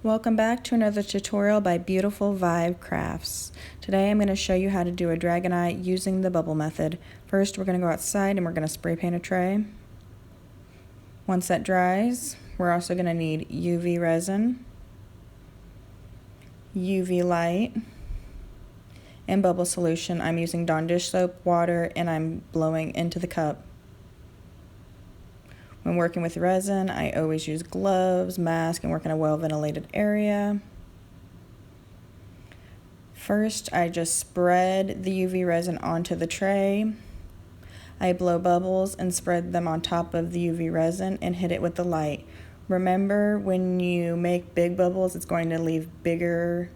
Welcome back to another tutorial by Beautiful Vibe Crafts. Today I'm going to show you how to do a dragon eye using the bubble method. First we're going to go outside and we're going to spray paint a tray. Once that dries, we're also going to need UV resin, UV light, and bubble solution. I'm using Dawn dish soap, water, and I'm blowing into the cup. When working with resin, I always use gloves, mask, and work in a well-ventilated area. First, I just spread the UV resin onto the tray. I blow bubbles and spread them on top of the UV resin and hit it with the light. Remember, when you make big bubbles, it's going to leave bigger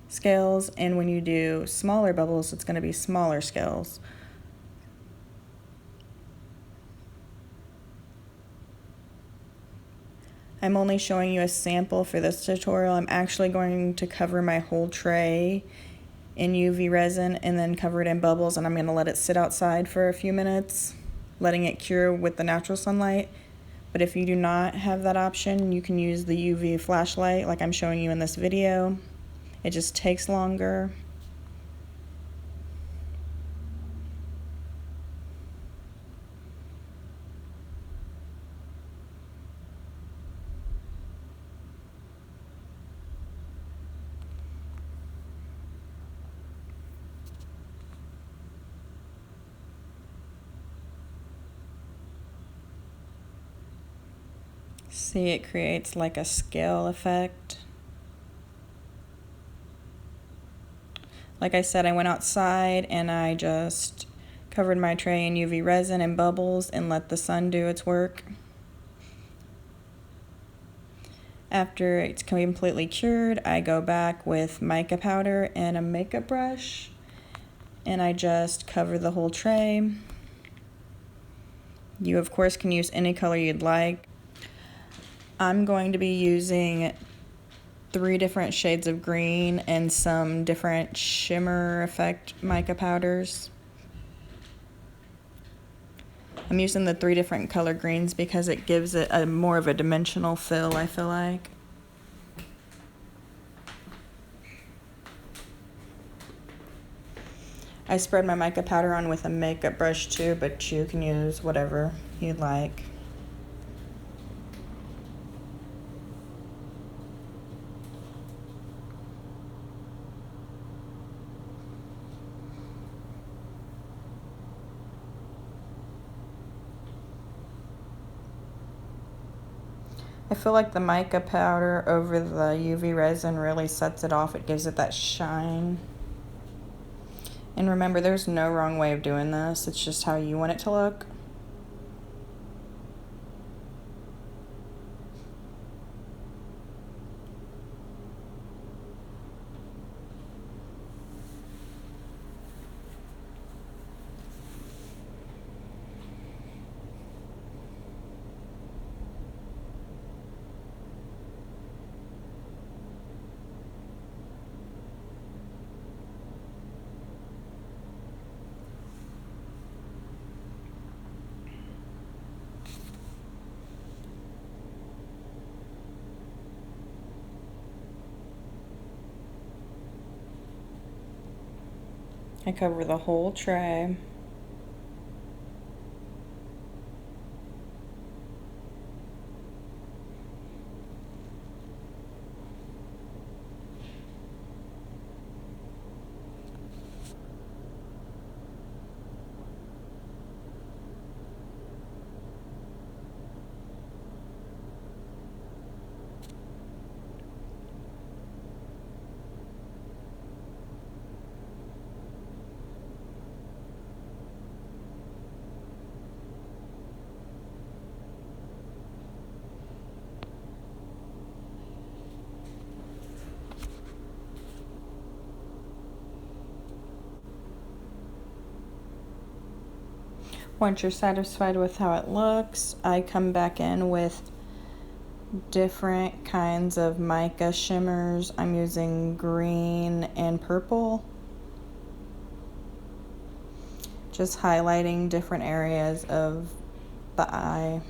scales, and when you do smaller bubbles, it's going to be smaller scales. I'm only showing you a sample for this tutorial. I'm actually going to cover my whole tray in UV resin and then cover it in bubbles, and I'm going to let it sit outside for a few minutes, letting it cure with the natural sunlight. But if you do not have that option, you can use the UV flashlight like I'm showing you in this video. It just takes longer. See, it creates like a scale effect. Like I said, I went outside and I just covered my tray in UV resin and bubbles and let the sun do its work. After it's completely cured, I go back with mica powder and a makeup brush, and I just cover the whole tray. You of course can use any color you'd like. I'm going to be using 3 different shades of green and some different shimmer effect mica powders. I'm using the 3 different color greens because it gives it a more of a dimensional feel, I feel like. I spread my mica powder on with a makeup brush too, but you can use whatever you'd like. I feel like the mica powder over the UV resin really sets it off. It gives it that shine. And remember, there's no wrong way of doing this. It's just how you want it to look. I cover the whole tray. Once you're satisfied with how it looks, I come back in with different kinds of mica shimmers. I'm using green and purple, just highlighting different areas of the eye.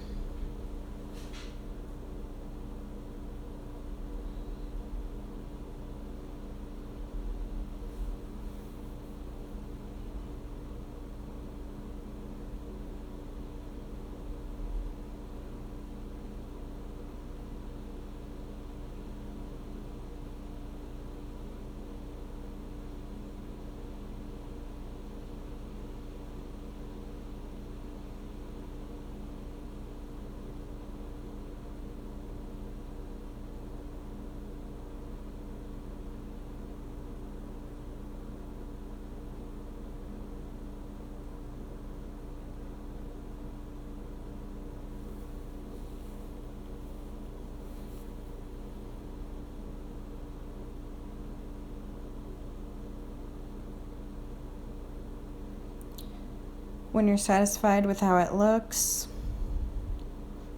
When you're satisfied with how it looks,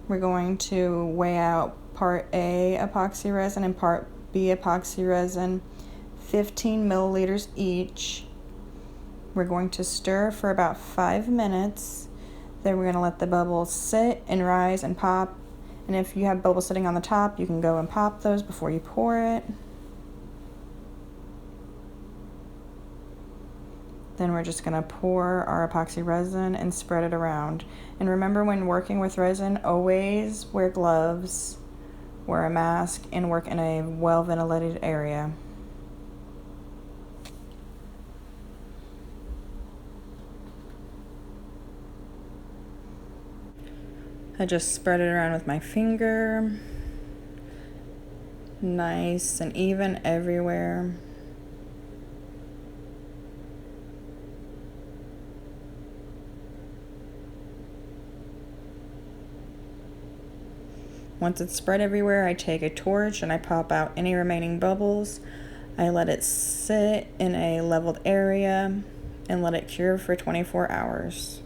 we're going to weigh out part A epoxy resin and part B epoxy resin, 15 milliliters each. We're going to stir for about 5 minutes. Then we're going to let the bubbles sit and rise and pop. And if you have bubbles sitting on the top, you can go and pop those before you pour it. Then we're just going to pour our epoxy resin and spread it around. And remember, when working with resin, always wear gloves, wear a mask, and work in a well-ventilated area. I just spread it around with my finger, nice and even everywhere. Once it's spread everywhere, I take a torch and I pop out any remaining bubbles. I let it sit in a leveled area and let it cure for 24 hours.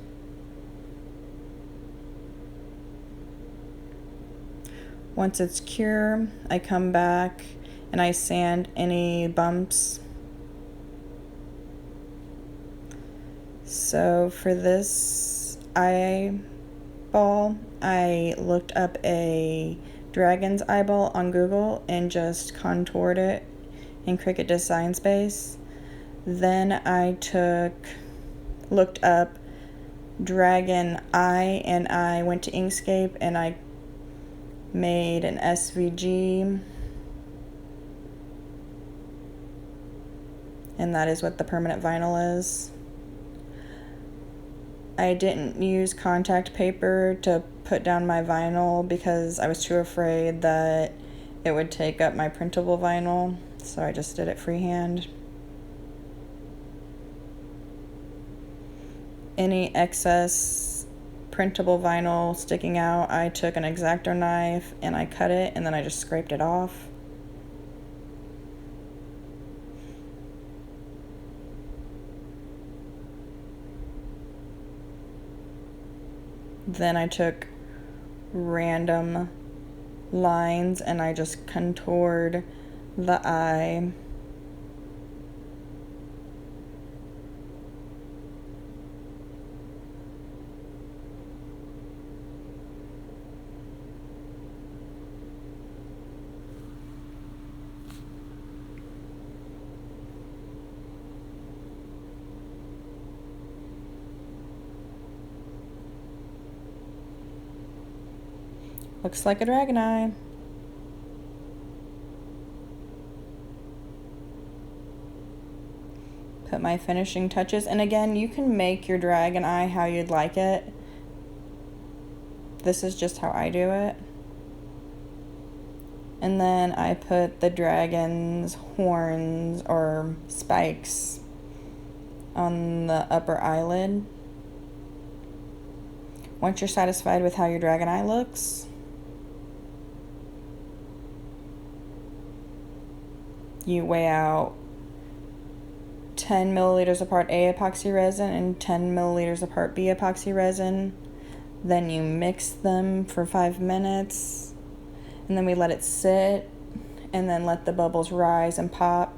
Once it's cured, I come back and I sand any bumps. So for this eyeball, I looked up a dragon's eyeball on Google and just contoured it in Cricut Design Space. Then I looked up dragon eye and I went to Inkscape and I made an SVG, and that is what the permanent vinyl is. I didn't use contact paper to put down my vinyl because I was too afraid that it would take up my printable vinyl, so I just did it freehand. Any excess printable vinyl sticking out, I took an X-Acto knife and I cut it and then I just scraped it off. Then I took random lines and I just contoured the eye. Looks like a dragon eye. Put my finishing touches, and again, you can make your dragon eye how you'd like it. This is just how I do it. And then I put the dragon's horns or spikes on the upper eyelid. Once you're satisfied with how your dragon eye looks, you weigh out 10 milliliters of part A epoxy resin and 10 milliliters of part B epoxy resin. Then you mix them for 5 minutes, and then we let it sit, and then let the bubbles rise and pop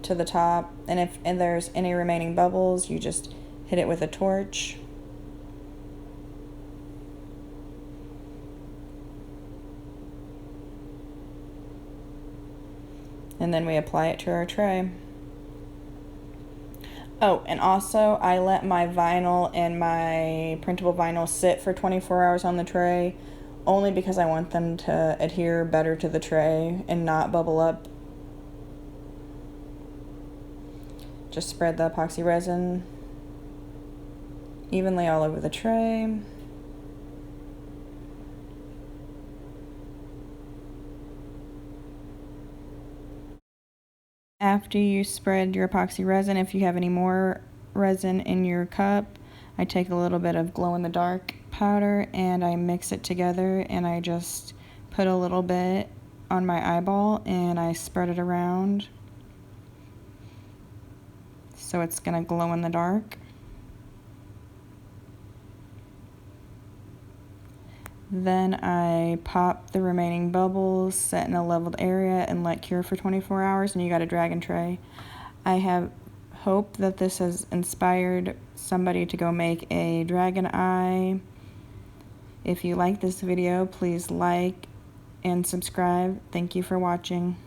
to the top. And if there's any remaining bubbles, you just hit it with a torch. And then we apply it to our tray. Oh, and also I let my vinyl and my printable vinyl sit for 24 hours on the tray, only because I want them to adhere better to the tray and not bubble up. Just spread the epoxy resin evenly all over the tray. After you spread your epoxy resin, if you have any more resin in your cup, I take a little bit of glow-in-the-dark powder and I mix it together, and I just put a little bit on my eyeball and I spread it around so it's gonna glow in the dark. Then I pop the remaining bubbles, set in a leveled area, and let cure for 24 hours, and you got a dragon tray. I have hope that this has inspired somebody to go make a dragon eye. If you like this video, please like and subscribe. Thank you for watching.